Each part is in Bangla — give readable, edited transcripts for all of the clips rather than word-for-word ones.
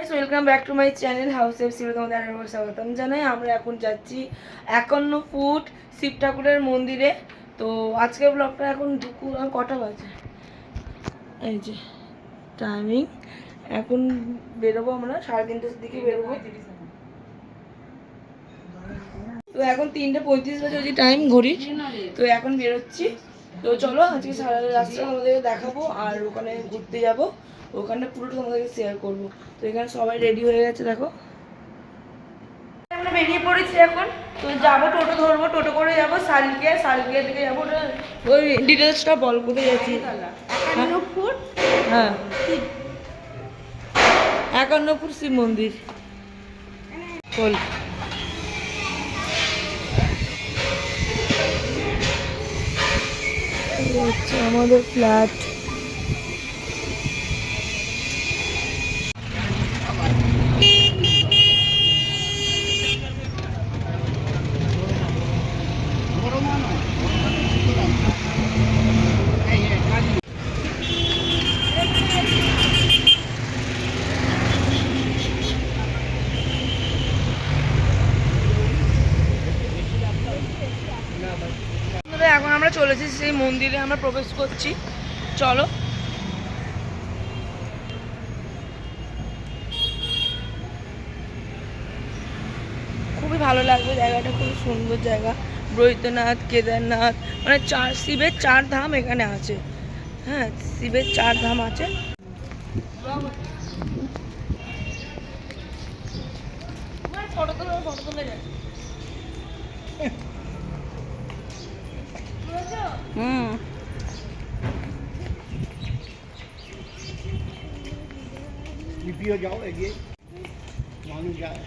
Guys, welcome back to my channel house F সিতে তোমাদের আরেকবার স্বাগতম জানাই। আমরা এখন যাচ্ছি 51 ফুট শিব ঠাকুরের মন্দিরে। তো আজকের ব্লগটা এখন দুপুর কটা বাজে, এই যে টাইমিং, এখন বেরোবো আমরা 3:30টার দিকে বেরোবো। তো এখন 3:35 বাজে, ওই যে টাইম ঘড়ি। তো এখন বেরোচ্ছি। তো চলো আজকে সারা রাস্তা আমাদের দেখাবো আর ওখানে ঘুরতে যাব, ওখানে পুরোটা তোমাদেরকে শেয়ার করবো। তো এখানে সবাই রেডি হয়ে গেছে, দেখো আমরা বেরিয়ে পড়েছি এখন। তো যাবো, টোটো ধরবো, টোটো করে যাবো শালকিয়া থেকে যাবো। ওই ডিটেলসটা বল, কোথায় যাচ্ছি? 51 ফুট, হ্যাঁ 51 ফুট শিব মন্দির বল। হচ্ছে আমাদের ফ্ল্যাট। এখন আমরা চলেছি সেই মন্দিরে, আমরা প্রবেশ করছি, চলো। খুবই ভালো লাগবে জায়গাটা, খুব সুন্দর জায়গা। বৈদ্যনাথ, কেদারনাথ, মানে শিবের 4 ধাম এখানে আছে। হ্যাঁ, শিবের 4 ধাম আছে। যাও এগিয়ে মানুষ যায়।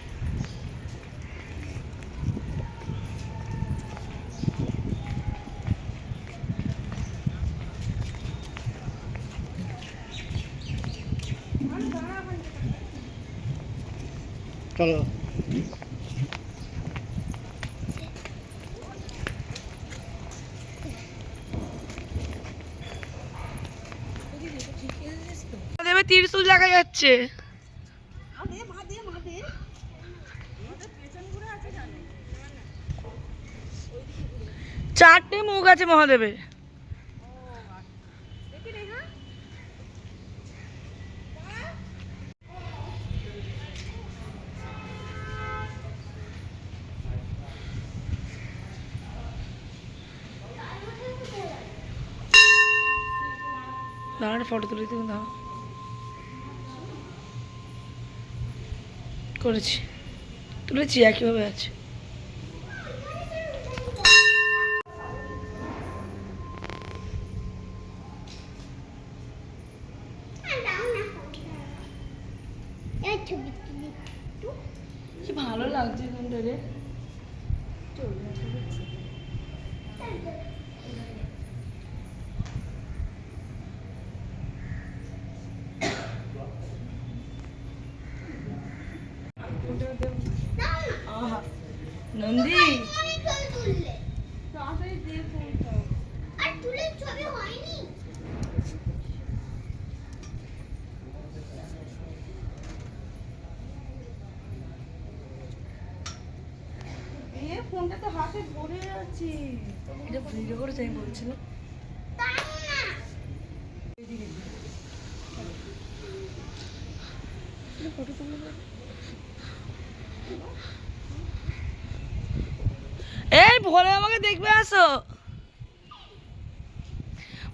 চলো ত্রিশূল দেখা যাচ্ছে। চারটে মুখ আছে মহাদেবের। দাঁড়ান, ফটো তুলে দিন, দাও করেছি, তুলেছি, একইভাবে আছে। কি ভালো লাগছে এখানটা রে। নন্দী ফোনটা তো হাতে ধরে আছি, এটা ভিডিও করেছি আমি বলছিলাম। এই ভোলে বাবাকে দেখবে, আসো।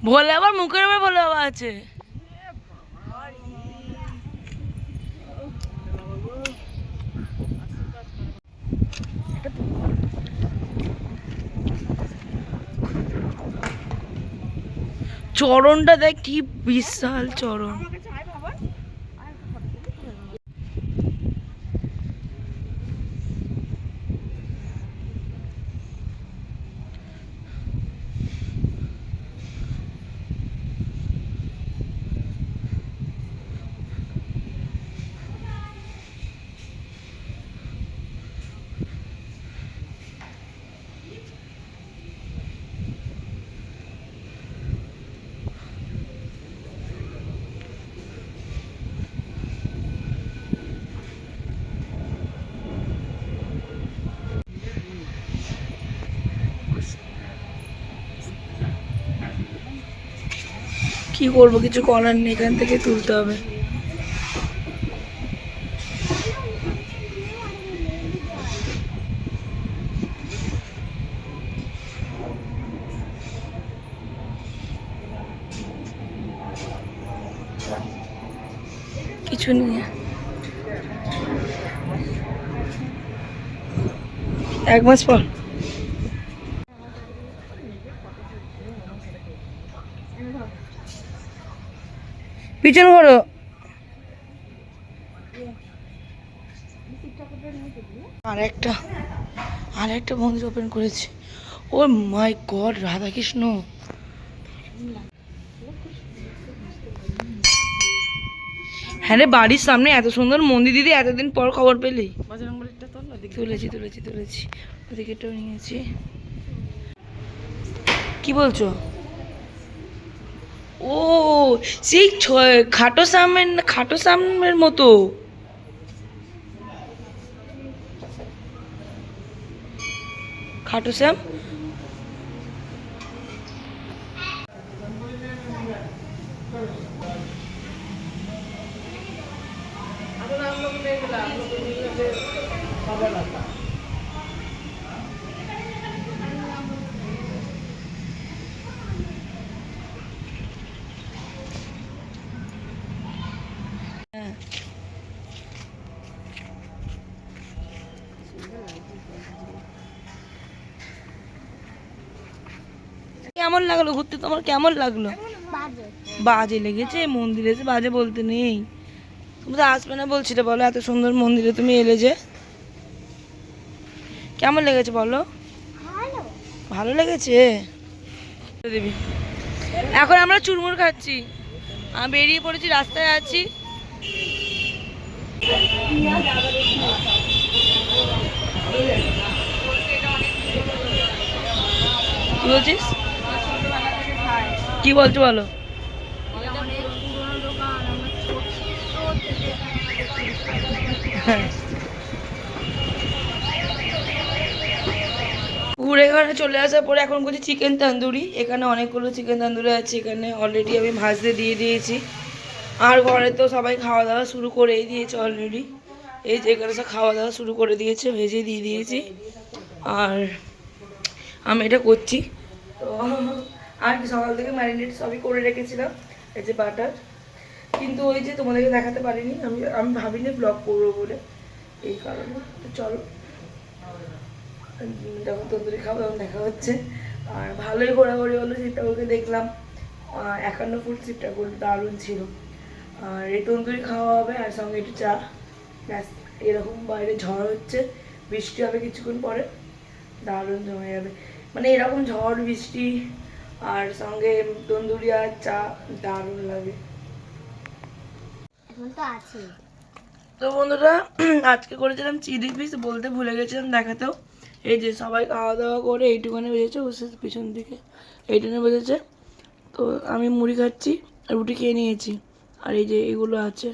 ভোলে বাবার মুখের উপর ভোলে বাবা আছে। চরণটা দেখ, কি বিশাল চরণ। কি করবো, কিছু করার নেই, এখান থেকে তুলতে হবে। কিছু নেই, 1 মাস পর। পিছন করো। আর একটা মন্দির ওপেন করেছে। ও মাই গড, রাধাকৃষ্ণ। হ্যাঁ রে, বাড়ির সামনে এত সুন্দর মন্দির দিদি, এতদিন পর খবর পেলি? তুলেছি তুলেছি তুলেছি, ওদিকেটাও নিয়েছি। কি বলছো? ও সেই খাটো সামের মতো। খাটো শ্যাম। কেমন লাগলো ঘুরতে, তোমার কেমন লাগলো? বাজে লেগেছে? মন্দিরে এসে বাজে বলতে নেই। তুমি তো আসবে না বলছিলে, বলো এত সুন্দর মন্দিরে তুমি এলে যে। কেমন লেগেছে বলো? ভালো লেগেছে। দিবি। এখন আমরা চুরমুর খাচ্ছি, আমি বেরিয়ে পড়েছি, রাস্তায় আছি। কি বলছিস? কি বলছো বলো? ঘুরে ঘুরে চলে আসার পরে এখন করছি চিকেন তন্দুরি। এখানে অনেকগুলো চিকেন তন্দুরি আছে, এখানে অলরেডি আমি ভাজতে দিয়ে দিয়েছি। আর ঘরে তো সবাই খাওয়া দাওয়া শুরু করেই দিয়েছে অলরেডি। এই যে এখানে সব খাওয়া দাওয়া শুরু করে দিয়েছে, ভেজে দিয়ে দিয়েছি। আর আমি এটা করছি তো। আর কি, সকাল থেকে ম্যারিনেট সবই করে রেখেছিলাম, এই যে বাটার। কিন্তু ওই যে তোমাদেরকে দেখাতে পারিনি, আমি ভাবিনি ব্লগ করবো বলে, এই কারণে। তো চলো, যখন তন্দুরি খাবো তখন দেখা হচ্ছে। আর ভালোই ঘোরাঘুরি হলো, সীতাকুণ্ডকে দেখলাম। 51 ফুট সীতাকুণ্ড দারুণ ছিল। আর এই তন্দুরি খাওয়া হবে, আর সঙ্গে একটু চা, ব্যাস। এরকম বাইরে ঝড় হচ্ছে, বৃষ্টি হবে কিছুক্ষণ পরে, দারুণ জমে যাবে। মানে এরকম ঝড় বৃষ্টি আর সঙ্গে তন্দুরি আর চা, দারুণ লাগে। তো বন্ধুরা, আজকে করেছিলাম চিলি ফিশ, বলতে ভুলে গেছিলাম দেখাতেও। এই যে সবাই খাওয়া দাওয়া করে এইটুখানে বেজেছে, বসে পিছন দিকে এইটুখানে বেজেছে। তো আমি মুড়ি খাচ্ছি, রুটি খেয়ে নিয়েছি, আর এই যে এগুলো আছে।